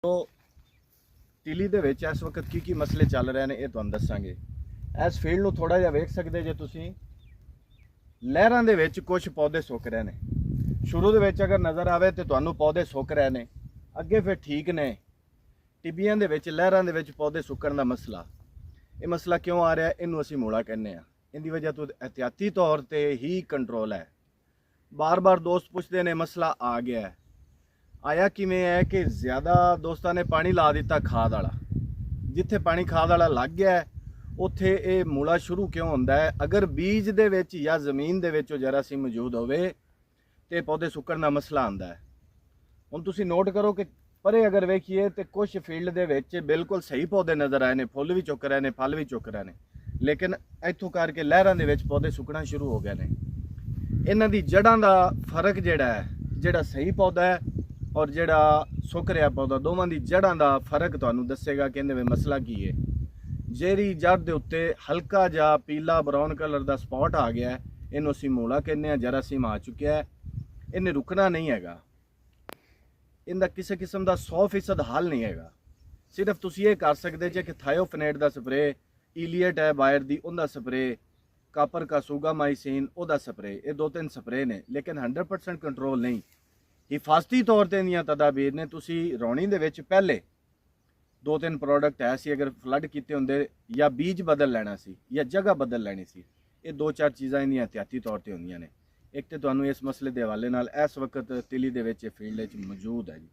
तो तिली ਦੇ ਵਿੱਚ ਇਸ ਵਕਤ ਕੀ ਮਸਲੇ ਚੱਲ ਰਹੇ ਨੇ ਇਹ ਤੁਹਾਨੂੰ ਦੱਸਾਂਗੇ। ਇਸ ਫੀਲਡ ਨੂੰ ਥੋੜਾ ਜਿਹਾ ਵੇਖ ਸਕਦੇ ਜੇ ਤੁਸੀਂ, ਲਹਿਰਾਂ ਦੇ ਵਿੱਚ ਕੁਝ ਪੌਦੇ ਸੁੱਕ ਰਹੇ ਨੇ। ਸ਼ੁਰੂ ਦੇ ਵਿੱਚ ਅਗਰ ਨਜ਼ਰ ਆਵੇ ਤੇ ਤੁਹਾਨੂੰ ਪੌਦੇ ਸੁੱਕ ਰਹੇ ਨੇ, ਅੱਗੇ ਫਿਰ ਠੀਕ ਨੇ। ਟਿੱਬੀਆਂ ਦੇ ਵਿੱਚ ਲਹਿਰਾਂ ਦੇ ਵਿੱਚ ਪੌਦੇ ਸੁੱਕਣ ਦਾ ਮਸਲਾ, ਇਹ ਮਸਲਾ ਕਿਉਂ ਆ ਰਿਹਾ? ਇਹਨੂੰ ਅਸੀਂ ਮੂਲਾ ਕਹਿੰਦੇ ਆ। ਇਹਦੀ ਵਜ੍ਹਾ ਤੋਂ ਇਹਤਿਆਤੀ ਤੌਰ ਤੇ ਹੀ ਕੰਟਰੋਲ ਹੈ। ਬਾਰ-ਬਾਰ ਦੋਸਤ ਪੁੱਛਦੇ ਨੇ ਮਸਲਾ ਆ ਗਿਆ ਹੈ, ਆਇਆ ਕਿਵੇਂ ਹੈ ਕਿ ਜ਼ਿਆਦਾ ਦੋਸਤਾਂ ਨੇ ਪਾਣੀ ਲਾ ਦਿੱਤਾ ਖਾਦ ਵਾਲਾ। ਜਿੱਥੇ ਪਾਣੀ ਖਾਦ ਵਾਲਾ ਲੱਗ ਗਿਆ ਉੱਥੇ ਇਹ ਮੂਲਾ ਸ਼ੁਰੂ ਕਿਉਂ ਹੁੰਦਾ ਹੈ? ਅਗਰ ਬੀਜ ਦੇ ਵਿੱਚ ਜਾਂ ਜ਼ਮੀਨ ਦੇ ਵਿੱਚ ਉਹ ਜਰਾਸੀਮ ਮੌਜੂਦ ਹੋਵੇ ਤੇ ਪੌਦੇ ਸੁੱਕਣ ਦਾ ਮਸਲਾ ਆਉਂਦਾ ਹੈ। ਹੁਣ ਤੁਸੀਂ ਨੋਟ ਕਰੋ ਕਿ ਪਰੇ ਅਗਰ ਵੇਖੀਏ ਤੇ ਕੁਝ ਫੀਲਡ ਦੇ ਵਿੱਚ ਬਿਲਕੁਲ ਸਹੀ ਪੌਦੇ ਨਜ਼ਰ ਆਏ ਨੇ, ਫੁੱਲ ਵੀ ਚੁੱਕ ਰਹੇ ਨੇ, ਫਲ ਵੀ ਚੁੱਕ ਰਹੇ ਨੇ, ਲੇਕਿਨ ਇੱਥੋਂ ਕਰਕੇ ਲਹਿਰਾਂ ਦੇ ਵਿੱਚ ਪੌਦੇ ਸੁੱਕਣਾ ਸ਼ੁਰੂ ਹੋ ਗਏ ਨੇ। ਇਹਨਾਂ ਦੀ ਜੜ੍ਹਾਂ ਦਾ ਫਰਕ ਜਿਹੜਾ ਹੈ, ਜਿਹੜਾ ਸਹੀ ਪੌਦਾ ਹੈ ਔਰ ਜਿਹੜਾ ਸੁੱਕ ਰਿਹਾ ਪੌਦਾ, ਦੋਵਾਂ ਦੀ ਜੜ੍ਹਾਂ ਦਾ ਫਰਕ ਤੁਹਾਨੂੰ ਦੱਸੇਗਾ ਕਿ ਇਹਦੇ ਵਿੱਚ ਮਸਲਾ ਕੀ ਹੈ। ਜਿਹੜੀ ਜੜ੍ਹ ਦੇ ਉੱਤੇ ਹਲਕਾ ਜਿਹਾ ਪੀਲਾ ਬਰਾਊਨ ਕਲਰ ਦਾ ਸਪੌਟ ਆ ਗਿਆ, ਇਹਨੂੰ ਅਸੀਂ ਮੂਲਾ ਕਹਿੰਦੇ ਹਾਂ। ਜਰਾਸੀਮ ਆ ਚੁੱਕਿਆ ਹੈ, ਇਹਨੇ ਰੁਕਣਾ ਨਹੀਂ ਹੈਗਾ। ਇਹਦਾ ਕਿਸੇ ਕਿਸਮ ਦਾ 100% ਹੱਲ ਨਹੀਂ ਹੈਗਾ। ਸਿਰਫ ਤੁਸੀਂ ਇਹ ਕਰ ਸਕਦੇ ਜੇ ਕਿ ਥਾਇਓਫਨੇਟ ਦਾ ਸਪਰੇ, ਈਲੀਅਟ ਹੈ ਬਾਇਰ ਦੀ, ਉਹਦਾ ਸਪਰੇ, ਕਾਪਰ ਕਾਸੂਗਾਮਾਈਸਿਨ ਉਹਦਾ ਸਪਰੇ, ਇਹ 2-3 ਸਪਰੇ ਨੇ, ਲੇਕਿਨ 100% ਕੰਟਰੋਲ ਨਹੀਂ। ਹਿਫਾਜ਼ਤੀ ਤੌਰ ਤੇ ਦੀਆਂ ਤਦਾਬੀਰ ਨੇ। ਤੁਸੀਂ ਰੌਣੀ ਦੇ ਵਿੱਚ ਪਹਿਲੇ 2-3 ਪ੍ਰੋਡਕਟ ਹੈ ਸੀ, ਅਗਰ ਫਲੱਡ ਕੀਤੇ ਹੁੰਦੇ ਜਾਂ ਬੀਜ ਬਦਲ ਲੈਣਾ ਸੀ ਜਾਂ ਜਗ੍ਹਾ ਬਦਲ ਲੈਣੀ ਸੀ। ਇਹ 2-4 ਚੀਜ਼ਾਂ ਇਹਦੀਆਂ ਇਹਤਿਆਤੀ ਤੌਰ ਤੇ ਹੁੰਦੀਆਂ ਨੇ। ਇੱਕ ਤੇ ਤੁਹਾਨੂੰ ਇਸ ਮਸਲੇ ਦੇ ਹਵਾਲੇ ਨਾਲ ਇਸ ਵਕਤ ਤਿਲੀ ਦੇ ਵਿੱਚ ਫੀਲਡ ਵਿੱਚ ਮੌਜੂਦ ਹੈ ਜੀ।